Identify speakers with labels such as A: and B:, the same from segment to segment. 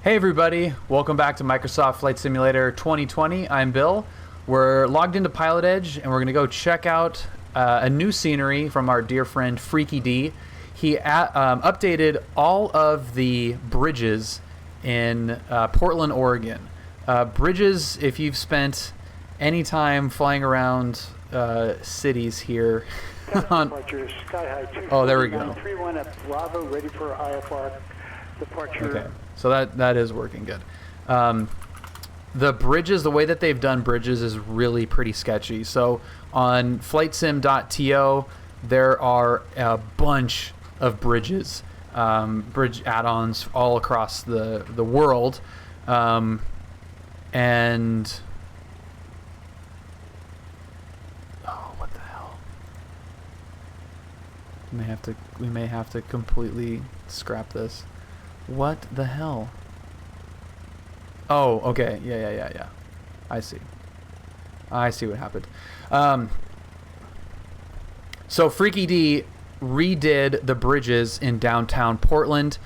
A: Hey everybody, welcome back to Microsoft Flight Simulator 2020. I'm Bill. We're logged into Pilot Edge and we're going to go check out a new scenery from our dear friend FreakyD. He updated all of the bridges in Portland, Oregon. Bridges, if you've spent any time flying around cities here. Oh, there we go.
B: 31 at Bravo, ready for IFR departure.
A: Okay, so that is working good. The bridges, the way that they've done bridges is really pretty sketchy. So on flightsim.to, there are a bunch of bridges, bridge add-ons all across the world, and oh, what the hell? We may have to completely scrap this. What the hell? Oh, okay. Yeah. I see what happened. So FreakyD redid the bridges in downtown Portland.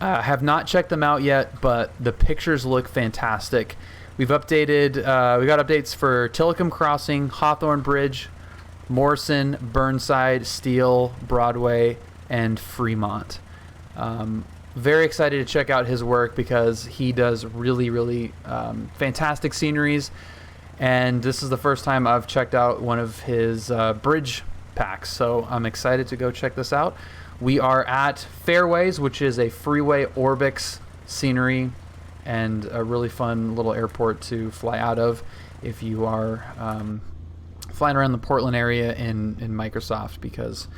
A: Have not checked them out yet, but the pictures look fantastic. We've updated, we got updates for Tillicum Crossing, Hawthorne Bridge, Morrison, Burnside, Steele, Broadway, and Fremont. Very excited to check out his work because he does really fantastic sceneries, and this is the first time I've checked out one of his bridge packs, so I'm excited to go check this out. We are at Fairways, which is a freeway Orbix scenery and a really fun little airport to fly out of if you are flying around the Portland area in Microsoft, because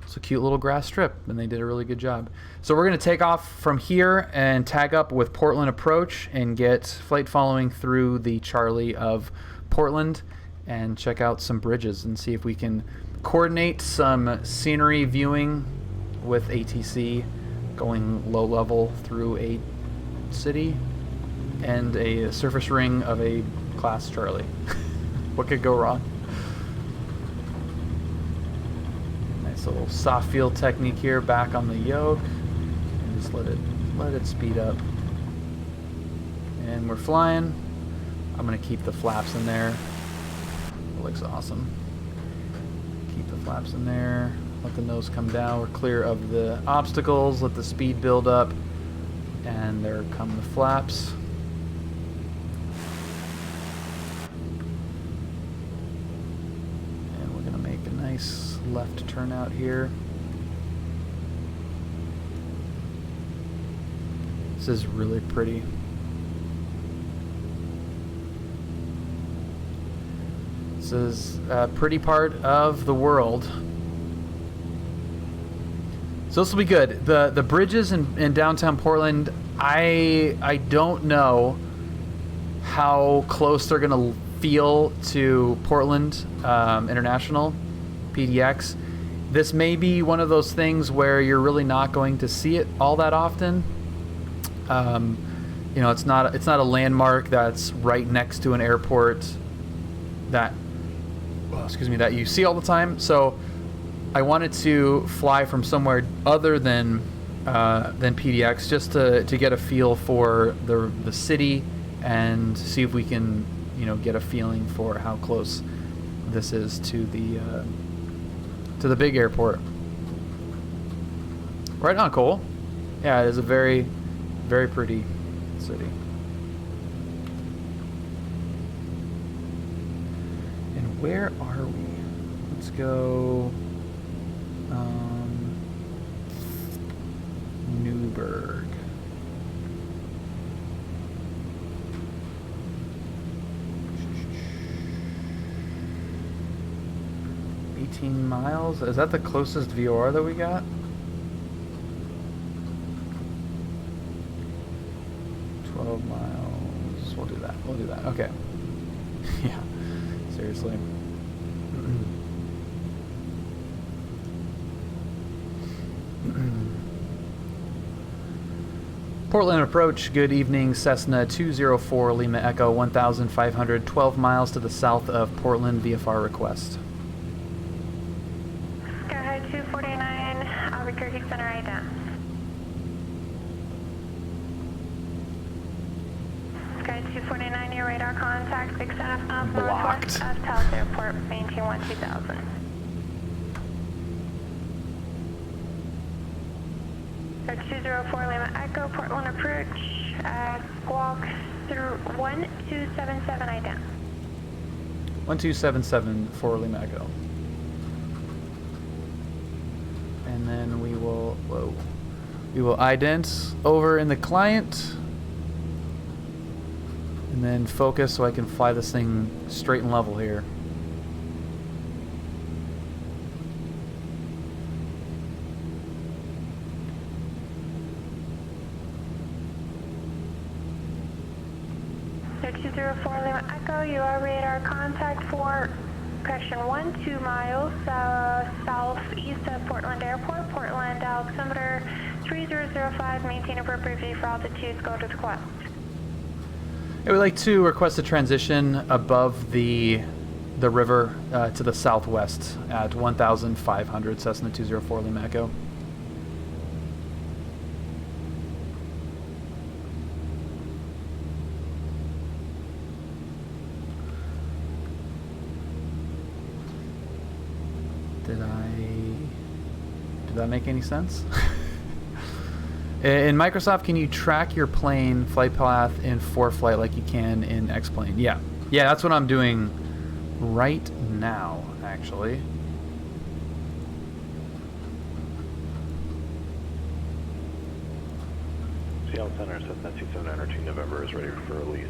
A: it's a cute little grass strip and they did a really good job. So we're going to take off from here and tag up with Portland Approach and get flight following through the Charlie of Portland and check out some bridges and see if we can coordinate some scenery viewing with ATC going low level through a city and a surface ring of a class Charlie. What could go wrong? Nice little soft feel technique here, back on the yoke, and just let it speed up. And we're flying. I'm gonna keep the flaps in there. It looks awesome. Keep the flaps in there. Let the nose come down. We're clear of the obstacles. Let the speed build up. And there come the flaps. And we're gonna make a nice left turn out here. This is really pretty. This is a pretty part of the world. So this will be good. The bridges in downtown Portland, I don't know how close they're gonna feel to Portland International, PDX. This may be one of those things where you're really not going to see it all that often. You know, it's not a landmark that's right next to an airport that that you see all the time. So I wanted to fly from somewhere other than PDX just to get a feel for the city and see if we can, you know, get a feeling for how close this is to the big airport. Right on, Cole. Yeah, it is a very pretty city. And where are we? Let's go Newburgh. miles? Is that the closest VOR that we got? 12 miles. We'll do that. Okay. Yeah. Seriously. Portland approach, good evening, Cessna 204 Lima Echo 1500, 12 miles to the south of Portland, VFR request.
C: Go ahead, 249, Albuquerque Center, right down. 249, your radar contact, 6.5 miles
A: Blocked.
C: northwest of Taos Airport, maintain 2000. So 204 Lima Echo, Portland approach, squawk through 1277, ident.
A: 1277 for Lima Echo. And then we will, whoa, we will ident over in the client. And then focus so I can fly this thing straight and level here.
C: So 204 Lima Echo, you are radar contact for correction 2 miles southeast of Portland Airport, Portland altimeter 3005, maintain appropriate view for altitudes, go to the request.
A: I would like to request a transition above the river to the southwest at 1,500 Cessna 204 Lima Echo. Did that make any sense? In Microsoft, can you track your plane flight path in ForeFlight like you can in X-Plane? Yeah. Yeah, that's what I'm doing right now, actually.
D: Seattle Center, Cessna 279 November is ready for release.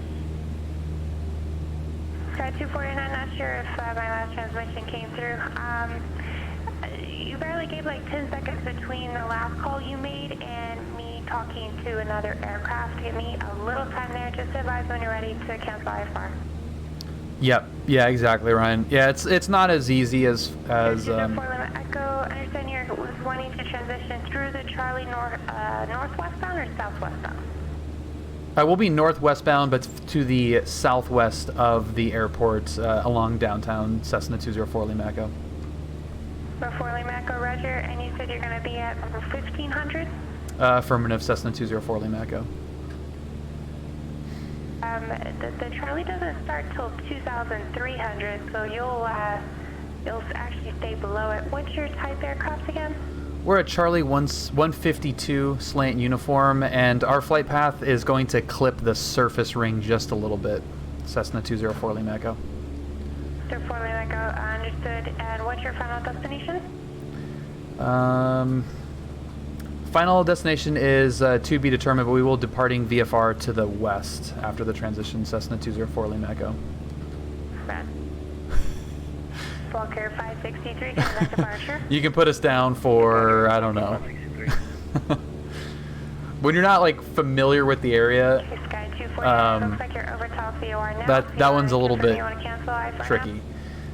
C: Sky 249, not sure if my last transmission came through. You barely gave like 10 seconds between the last call you made and me talking to another aircraft. Give me a little time there. Just advise when you're ready to cancel IFR.
A: Yep. Yeah, exactly, Ryan. Yeah, it's not as easy as
C: 204 Lima Echo, understand you're wanting to transition through the Charlie northwestbound or southwestbound?
A: I will be northwestbound, but to the southwest of the airport along downtown Cessna 204 Lima Echo.
C: Before Lima Echo, Roger, and you said you're going to be at 1500?
A: Affirmative, Cessna 204 Lima Echo.
C: The Charlie doesn't start till 2300, so you'll actually stay below it. What's your type aircraft again?
A: We're at Charlie 152 slant uniform, and our flight path is going to clip the surface ring just a little bit. Cessna 204 Lima Echo.
C: 204 Lima Echo, understood. And what's your final destination?
A: Final destination is to be determined, but we will departing VFR to the west after the transition. Cessna 204 Lima Echo.
C: Right. Walker 563, contact departure.
A: You can put us down for, I don't know. When you're not like familiar with the area,
C: Sky 249, looks like you're over top VOR now.
A: that one's a little bit
C: You want to cancel IFR
A: tricky.
C: now?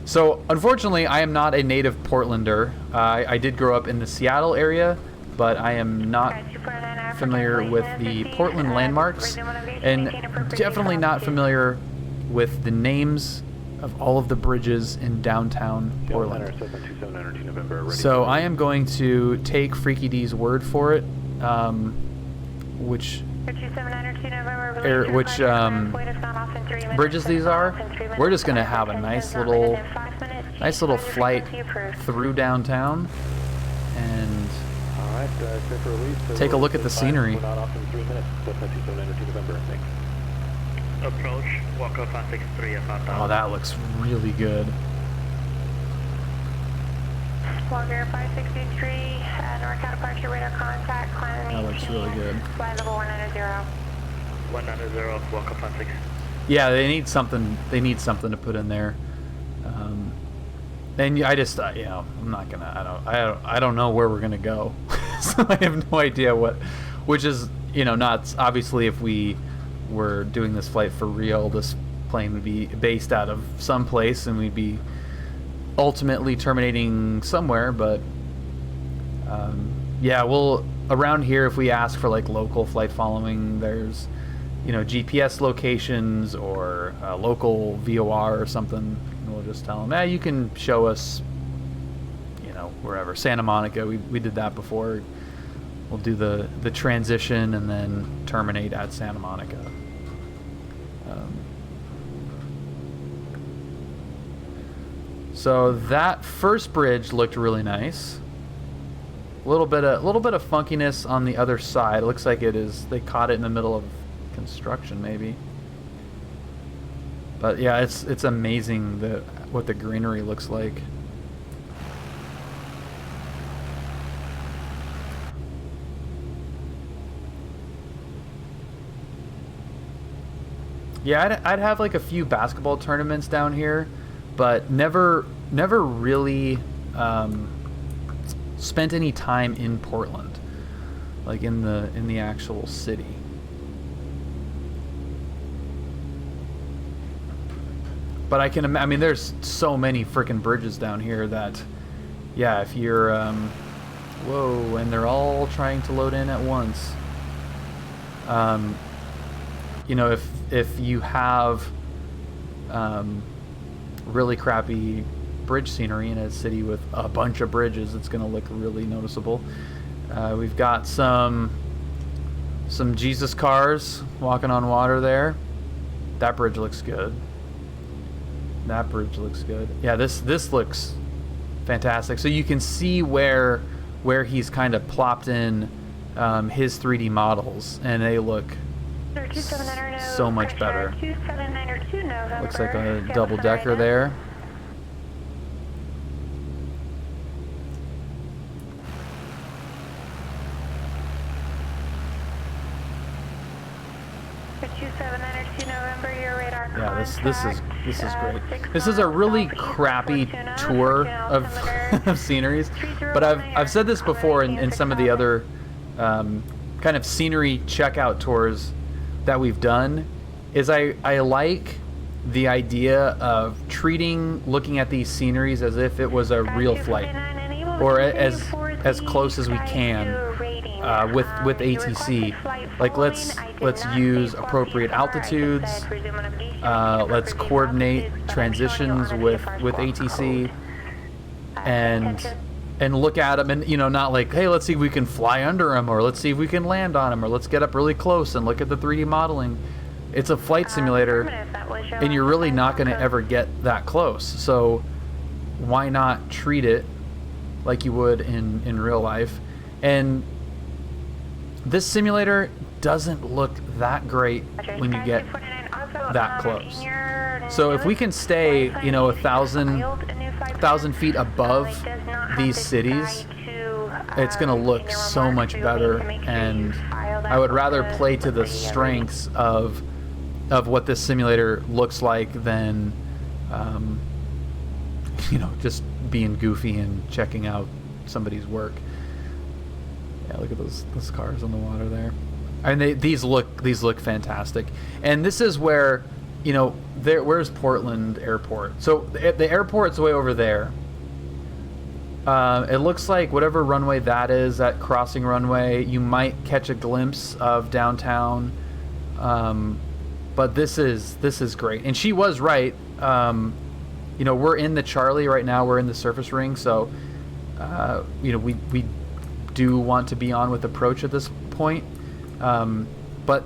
A: So unfortunately, I am not a native Portlander. I did grow up in the Seattle area, but I am not familiar with the Portland landmarks, and definitely not familiar with the names of all of the bridges in downtown Portland. So I am going to take FreakyD's word for it, which bridges these are. We're just going to have a nice little flight through downtown and take a look at the scenery.
E: Approach, Walker 563 at 5000.
A: Oh, that looks really good.
C: Walker 563, NorCal departure, radar contact, climb
A: That looks really good.
C: flight level 190.
E: 190, Walker 56.
A: Yeah, they need something. They need something to put in there. And I just, you know, I'm not gonna. I don't know where we're gonna go. So I have no idea what. Which is, you know, not obviously if we were doing this flight for real, this plane would be based out of some place, and we'd be ultimately terminating somewhere. But yeah, we'll around here if we ask for like local flight following, there's, you know, GPS locations or local VOR or something. And we'll just tell them, you can show us, you know, wherever. Santa Monica, we did that before. We'll do the transition and then terminate at Santa Monica. So that first bridge looked really nice. A little bit of funkiness on the other side. It looks like they caught it in the middle of construction, maybe. But yeah, it's amazing what the greenery looks like. Yeah, I'd have like a few basketball tournaments down here, but never really spent any time in Portland, like in the actual city. But I mean, there's so many freaking bridges down here that, yeah, if you're, whoa, and they're all trying to load in at once. You know, if you have really crappy bridge scenery in a city with a bunch of bridges, it's going to look really noticeable. We've got some Jesus cars walking on water there. That bridge looks good. That bridge looks good. Yeah, this looks fantastic. So you can see where he's kind of plopped in his 3D models, and they look so much better. Looks like a double decker there. Yeah, this is great. This is a really crappy tour of sceneries, but I've said this before in some of the other kind of scenery checkout tours that we've done, is I like the idea of looking at these sceneries as if it was a real flight, or as close as we can with ATC. Like let's use appropriate altitudes. Let's coordinate transitions with ATC, and look at them, and not like, hey, let's see if we can fly under them, or let's see if we can land on them, or let's get up really close and look at the 3D modeling. It's a flight simulator, and you're really not going to ever get that close. So why not treat it like you would in real life? And this simulator doesn't look that great when you get that close. So if we can stay, 1,000 feet above these cities, it's going to look so much better. And I would rather play to the strengths of what this simulator looks like than, just being goofy and checking out somebody's work. Yeah, look at those cars on the water there. I mean, these look fantastic. And this is where, where's Portland Airport? So the airport's way over there. It looks like whatever runway that is, that crossing runway, you might catch a glimpse of downtown. But this is great. And she was right. We're in the Charlie right now. We're in the surface ring. So, we do want to be on with approach at this point. But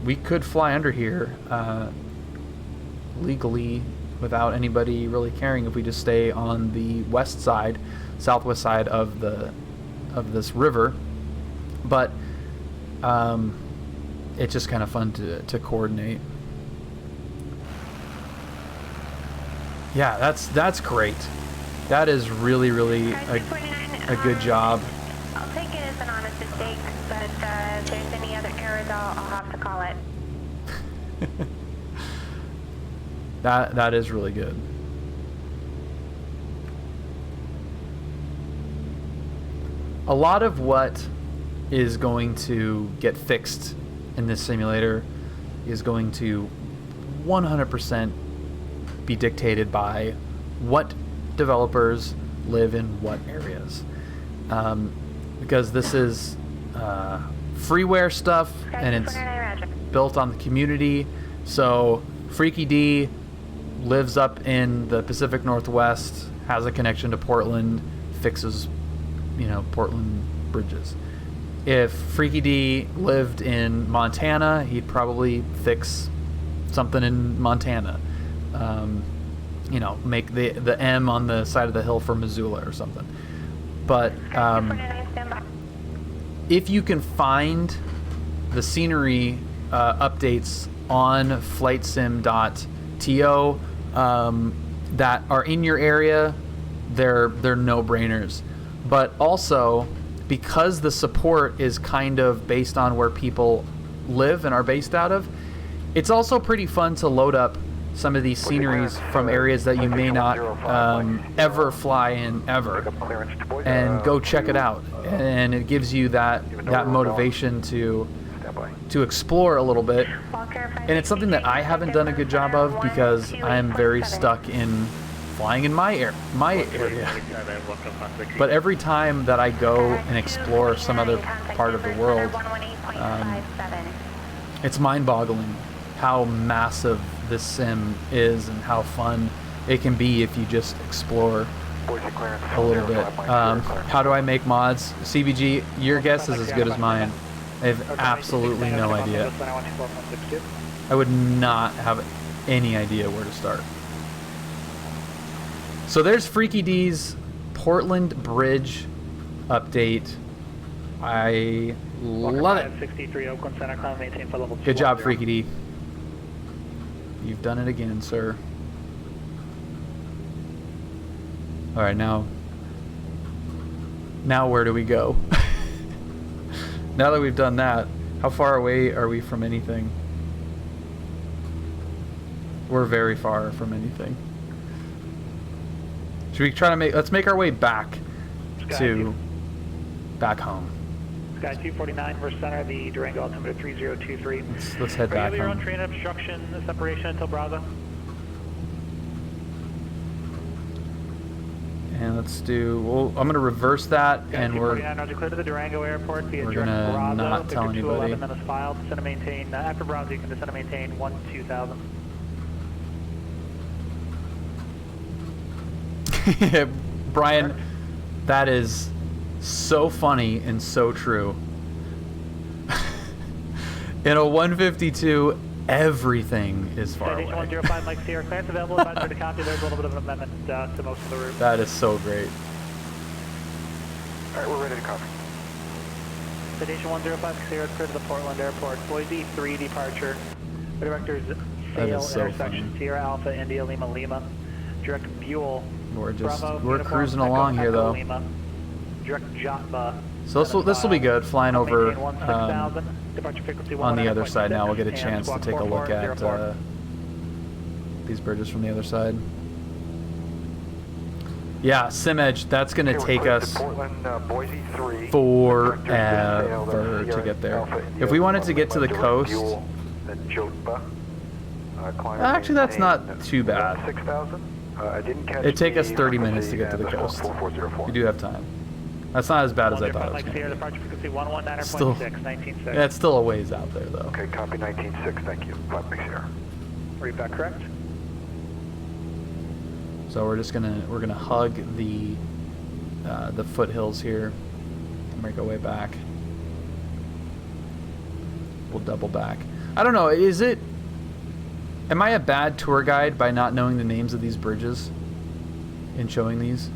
A: we could fly under here legally without anybody really caring if we just stay on the southwest side of this river. But it's just kind of fun to coordinate. Yeah, that's great. That is really a good job.
C: I'll take it as an honest mistake, but if there's any other errors, I'll have to call it.
A: That is really good. A lot of what is going to get fixed in this simulator is going to 100% be dictated by what developers live in what areas. Because this is freeware stuff, and it's built on the community. So FreakyD lives up in the Pacific Northwest, has a connection to Portland, fixes, Portland bridges. If FreakyD lived in Montana, he'd probably fix something in Montana. You know, make the M on the side of the hill for Missoula or something. But if you can find the scenery updates on flightsim.to that are in your area, they're no-brainers. But also, because the support is kind of based on where people live and are based out of, it's also pretty fun to load up some of these sceneries from areas that you may not ever fly in ever, and go check it out. And it gives you that motivation to explore a little bit. And it's something that I haven't done a good job of because I'm very stuck in flying in my area. But every time that I go and explore some other part of the world, it's mind-boggling how massive this sim is and how fun it can be if you just explore a little bit. How do I make mods? CBG, your guess is as good as mine. I have absolutely no idea. I would not have any idea where to start. So there's FreakyD's Portland Bridge update. I love it. Good job, FreakyD. You've done it again, sir. All right, now where do we go? Now that we've done that, how far away are we from anything? We're very far from anything. Should we try to let's make our way back back home.
B: Sky 249 versus center, the Durango altimeter 3023.
A: Let's head back
B: Regular
A: home.
B: on train obstruction, separation until Bravo.
A: And let's do, well, I'm going to reverse that, and we're
B: clear to the Durango Airport via
A: going to not tell anybody.
B: Minutes filed. Descend and maintain, after Bravo, you can descend and maintain 1-2000.
A: Brian, that is so funny and so true. In a 152, everything is far away.
B: 105 Mike Sierra clearance available. Advisor to copy. There's a little bit of an amendment to most of the route.
A: That is so great.
D: All right, we're ready to copy.
B: Station 105 Sierra clear to the Portland Airport. Boise 3 departure. The director's Sale
A: so
B: intersection
A: funny.
B: Sierra Alpha India Lima Lima. Direct Buell.
A: We're
B: Bravo,
A: cruising
B: Echo,
A: along here,
B: Echo,
A: though.
B: Lima. Direct Jotba.
A: So this will be good, flying over
B: Departure frequency
A: on the other side now. We'll get a
B: and
A: chance to
B: squawk
A: take a look
B: 4404.
A: at these bridges from the other side. Yeah, SimEdge, that's going to take us forever to get there. If we wanted to get to the coast, actually that's not too bad. It'd take us 30 minutes to get to the coast. We do have time. That's not as bad as I thought it was going to be. Still, yeah, it's still a ways out there, though.
D: Okay, copy 19.6, thank you. 5 Mike Sierra.
B: Read back correct.
A: So we're gonna hug the foothills here and make our way back. We'll double back. I don't know. Am I a bad tour guide by not knowing the names of these bridges and showing these?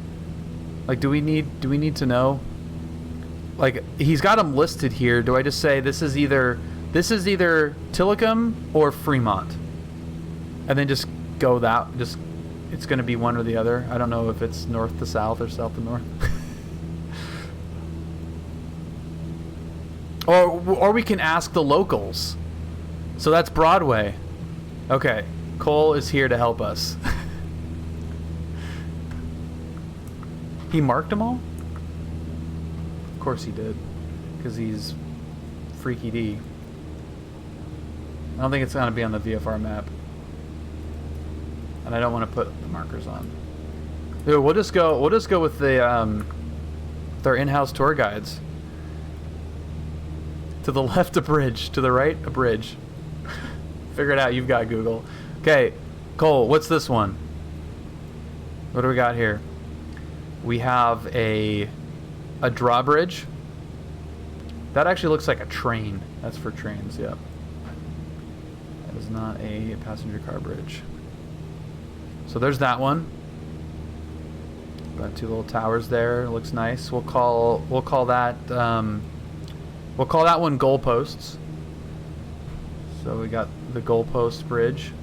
A: Like, do we need to know? Like, he's got them listed here. Do I just say this is either Tillicum or Fremont, and then just go it's going to be one or the other? I don't know if it's north to south or south to north. or we can ask the locals. So that's Broadway. Okay, Cole is here to help us. He marked them all? Of course he did, because he's FreakyD. I don't think it's going to be on the VFR map, and I don't want to put the markers on. Dude, we'll just go with the their in-house tour guides. To the left, a bridge. To the right, a bridge. Figure it out. You've got Google. Okay, Cole, what's this one? What do we got here? We have a drawbridge. That actually looks like a train. That's for trains, yep. That is not a passenger car bridge. So there's that one. Got two little towers there. Looks nice. We'll call that one goalposts. So we got the goalpost bridge.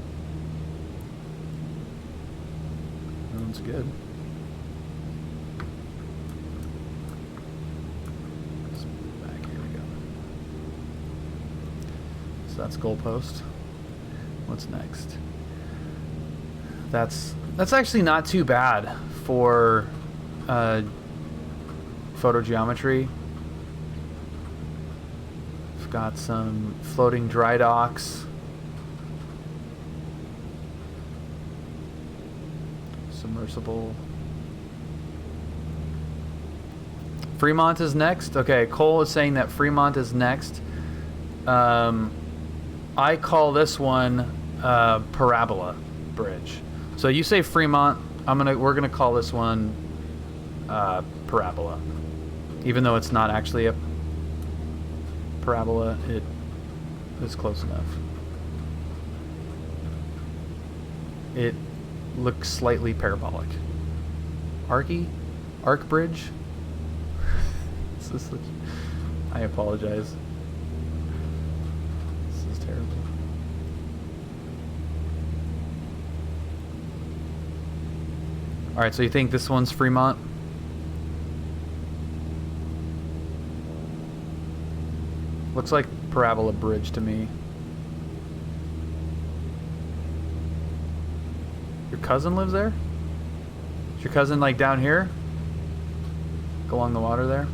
A: That one's good. Back here we go. So that's goalpost. What's next? That's actually not too bad for photo geometry. We've got some floating dry docks. Submersible. Fremont is next. Okay, Cole is saying that Fremont is next. I call this one Parabola Bridge. So you say Fremont, we're gonna call this one Parabola. Even though it's not actually a parabola, it is close enough. It looks slightly parabolic. Arc bridge? I apologize. This is terrible. Alright, so you think this one's Fremont? Looks like Parabola Bridge to me. Your cousin lives there? Is your cousin like down here? Go along the water there?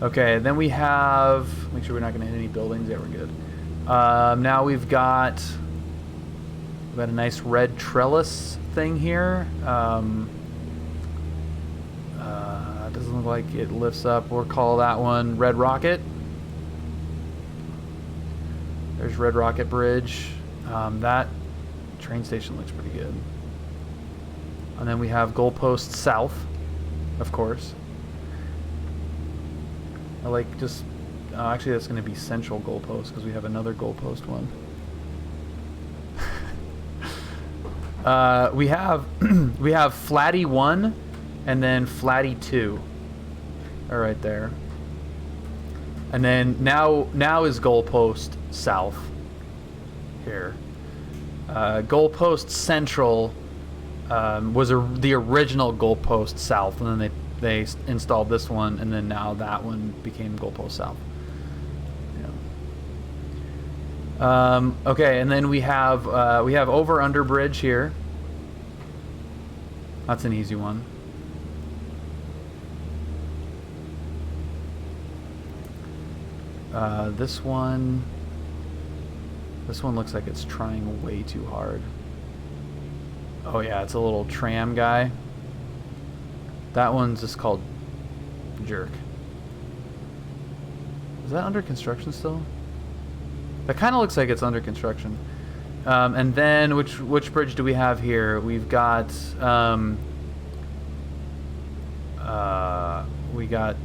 A: Okay, then we have... Make sure we're not going to hit any buildings. Yeah, we're good. Now we've got a nice red trellis thing here. Doesn't look like it lifts up. We'll call that one Red Rocket. There's Red Rocket Bridge. That train station looks pretty good. And then we have Goalpost South, of course. I like just... actually, that's going to be Central Goalpost because we have another Goalpost one. We have Flatty 1 and then Flatty 2 are right there. And then now is Goalpost South here. Goalpost Central was the original Goalpost South, and then they installed this one, and then now that one became Goalpost South. Yeah. Okay, and then we have over under bridge here. That's an easy one. This one looks like it's trying way too hard. Oh yeah, it's a little tram guy. That one's just called Jerk. Is that under construction still? That kind of looks like it's under construction. And then which bridge do we have here? We've got we got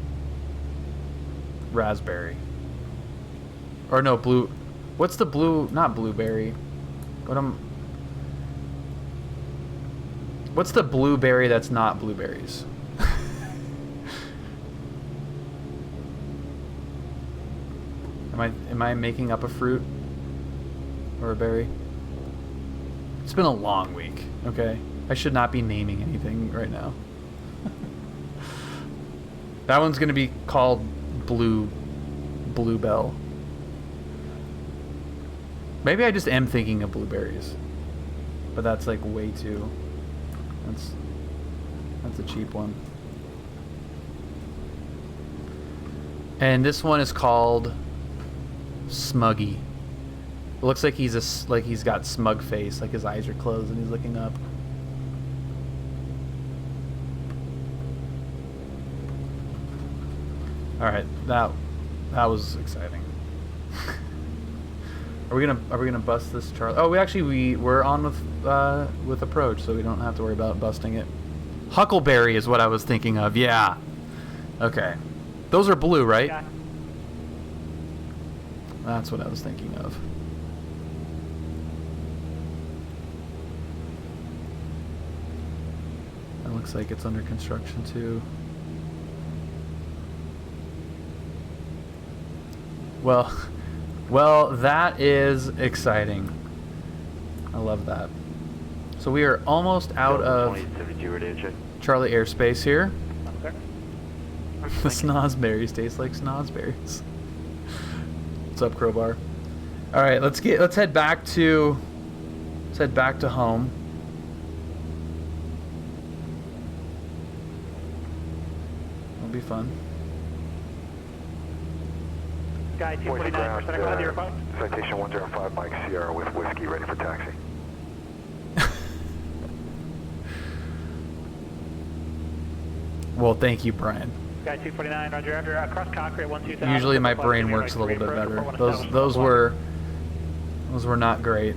A: Raspberry. Or no, blue. What's the blue? Not blueberry. What's the blueberry that's not blueberries? Am I making up a fruit or a berry? It's been a long week. Okay, I should not be naming anything right now. That one's gonna be called Bluebell. Maybe I just am thinking of blueberries, but that's like way too. That's a cheap one. And this one is called Smuggy. It looks like he's got smug face, like his eyes are closed and he's looking up. All right, that was exciting. Are we gonna bust this Charlie? Oh, we're on with approach, so we don't have to worry about busting it. Huckleberry is what I was thinking of. Yeah. Okay. Those are blue, right?
B: Yeah.
A: That's what I was thinking of. Looks like it's under construction too. Well, that is exciting. I love that. So we are almost out of Charlie airspace here. The snozberries taste like snozberries. What's up, Crowbar? All right, let's head back to home. It'll be fun.
B: Guy 249, percent cloud, your phone.
D: Citation 105 Mike Sierra with whiskey ready for taxi.
A: Well, thank you, Brian.
B: Guy 249, roger, after cross concrete 12000.
A: Usually my brain works a little bit better. Those were not great.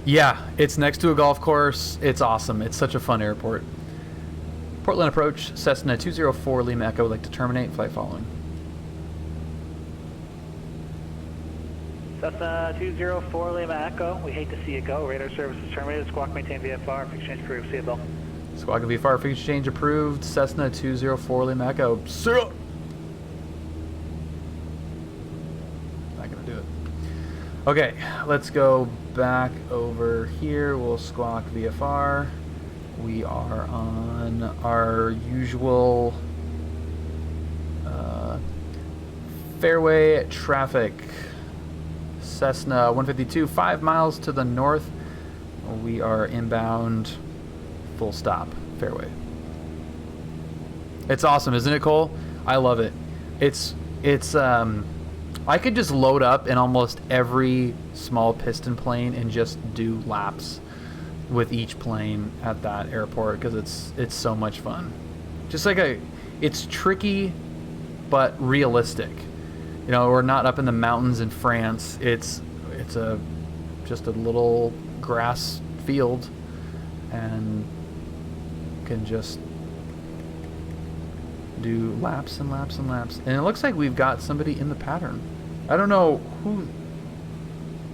A: Yeah, it's next to a golf course. It's awesome. It's such a fun airport. Portland approach, Cessna 204 Lima Echo would like to terminate. Flight following.
B: Cessna 204 Lima Echo, we hate to see it go. Radar service is terminated. Squawk maintain VFR. Exchange approved. See you, Bill.
A: Squawk VFR, exchange approved. Cessna 204 Lima Echo. Sir. Not gonna do it. Okay, let's go back over here. We'll squawk VFR. We are on our usual fairway traffic. Cessna 152, 5 miles to the north. We are inbound, full stop, fairway. It's awesome, isn't it, Cole? I love it. It's I could just load up in almost every small piston plane and just do laps with each plane at that airport because it's so much fun. Just like it's tricky but realistic. You know, we're not up in the mountains in France. It's just a little grass field and can just do laps and laps and laps. And it looks like we've got somebody in the pattern. I don't know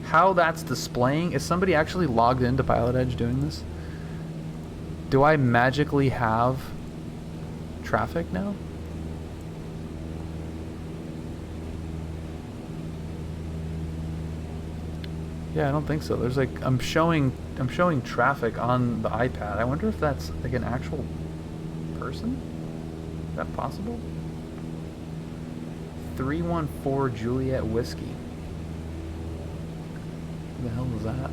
A: how that's displaying. Is somebody actually logged into Pilot Edge doing this? Do I magically have traffic now? Yeah, I don't think so. There's like I'm showing traffic on the iPad. I wonder if that's like an actual person? Is that possible? 314 Juliet Whiskey. What the hell is that?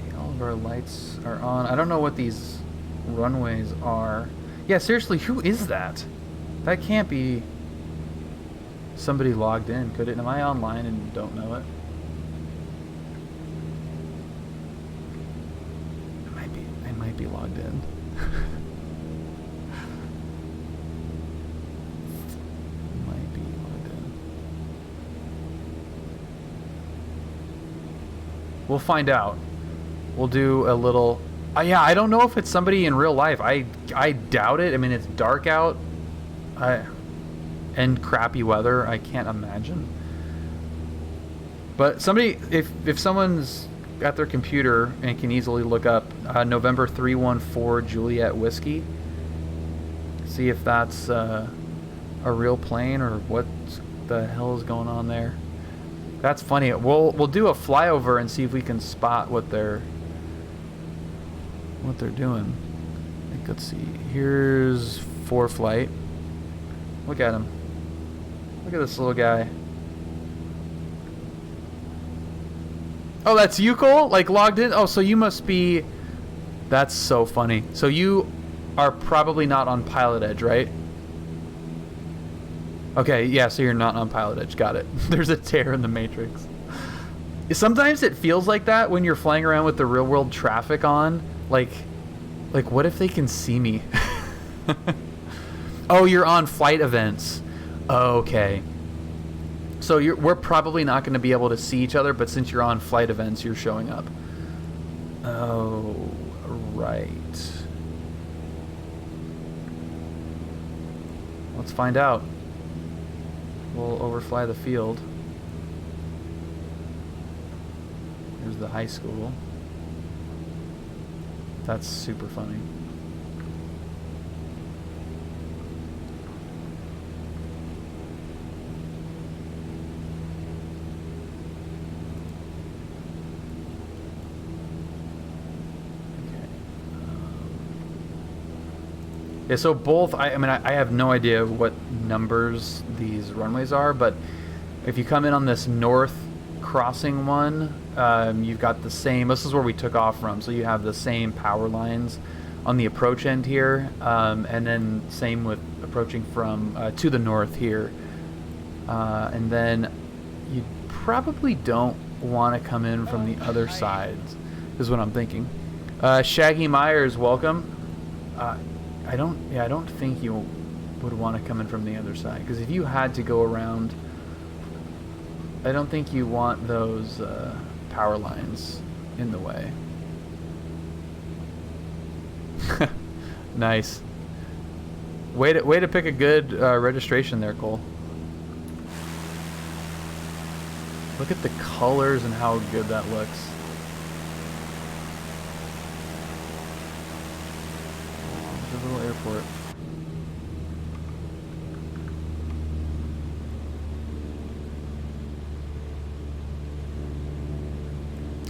A: Okay, all of our lights are on. I don't know what these runways are. Yeah, seriously, who is that? That can't be somebody logged in, could it? Am I online and don't know it? I might be logged in. We'll find out. We'll do a little... yeah, I don't know if it's somebody in real life. I doubt it. I mean, it's dark out. And crappy weather. I can't imagine. But somebody... If someone's got their computer and can easily look up November 314 Juliet Whiskey, see if that's a real plane or what the hell is going on there. That's funny. We'll do a flyover and see if we can spot what they're doing. I think, let's see. Here's 4 flight. Look at him. Look at this little guy. Oh, that's you, Cole? Like logged in? Oh, so you must be... That's so funny. So you are probably not on Pilot Edge, right? Okay, yeah, so you're not on Pilot Edge. Got it. There's a tear in the matrix. Sometimes it feels like that when you're flying around with the real world traffic on. Like what if they can see me? Oh, you're on flight events. Okay. So we're probably not going to be able to see each other, but since you're on flight events, you're showing up. Oh, right. Let's find out. We'll overfly the field. Here's the high school. That's super funny. Yeah, so both, I mean, I have no idea what numbers these runways are, but if you come in on this north crossing one, you've got the same, this is where we took off from, so you have the same power lines on the approach end here, and then same with approaching from to the north here. And then you probably don't want to come in from the other sides, is what I'm thinking. Shaggy Myers, welcome. I don't think you would want to come in from the other side, because if you had to go around, I don't think you want those power lines in the way. Nice. Way to pick a good registration there, Cole. Look at the colors and how good that looks. The little airport.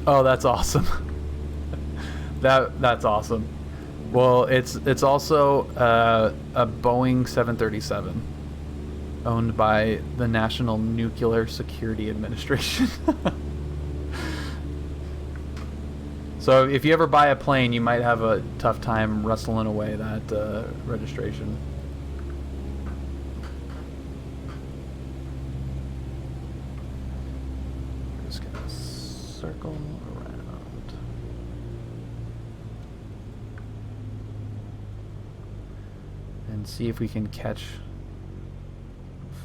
A: Oh, that's awesome. That's awesome. Well, it's also a Boeing 737 owned by the National Nuclear Security Administration. So if you ever buy a plane, you might have a tough time wrestling away that registration. We're just gonna circle around. And see if we can catch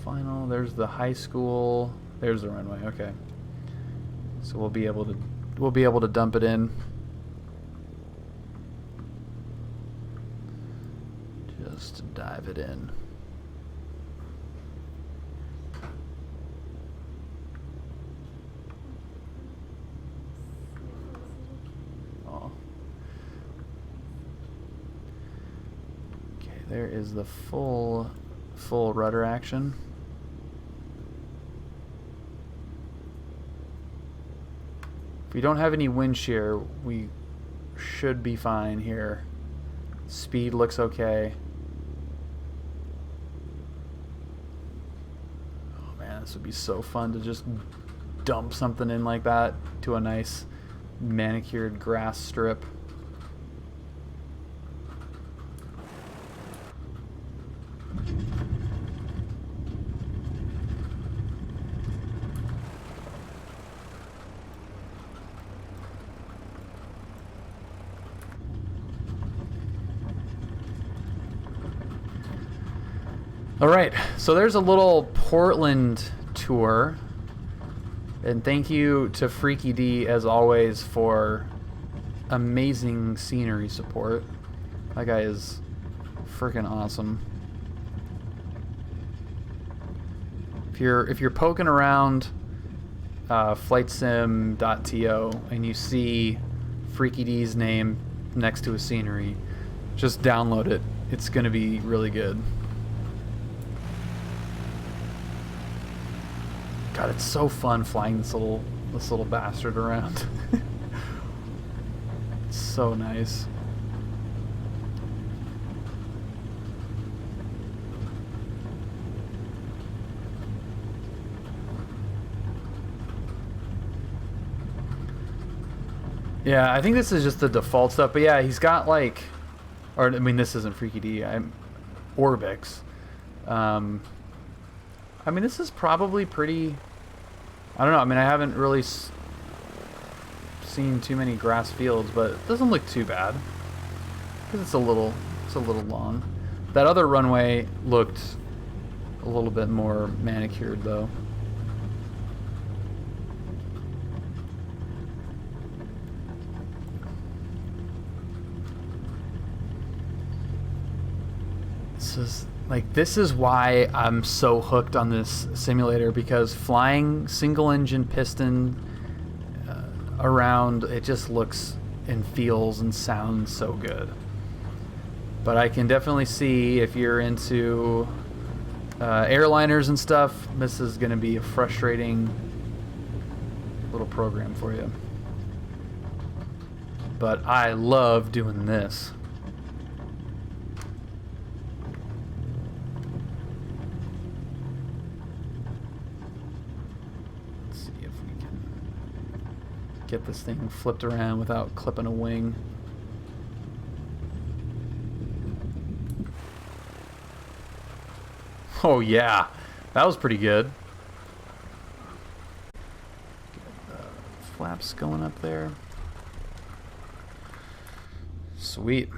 A: final. There's the high school. There's the runway. Okay. So we'll be able to dump it in. Just dive it in. Oh. Okay, there is the full rudder action. If we don't have any wind shear, we should be fine here. Speed looks okay. Oh man, this would be so fun to just dump something in like that to a nice manicured grass strip. All right, so there's a little Portland tour, and thank you to FreakyD as always for amazing scenery support. That guy is freaking awesome. If you're poking around flightsim.to and you see FreakyD's name next to a scenery, just download it. It's gonna be really good. God, it's so fun flying this little bastard around. It's so nice. Yeah, I think this is just the default stuff, but yeah, he's got like, or I mean, this isn't FreakyD. I'm Orbix. I mean, this is probably pretty, I don't know, I mean, I haven't really seen too many grass fields, but it doesn't look too bad, because it's a little long. That other runway looked a little bit more manicured, though. Like, this is why I'm so hooked on this simulator, because flying single engine piston around, it just looks and feels and sounds so good. But I can definitely see if you're into airliners and stuff, this is going to be a frustrating little program for you. But I love doing this. Let's see if we can get this thing flipped around without clipping a wing. Oh yeah, that was pretty good. Get the flaps going up there. Sweet.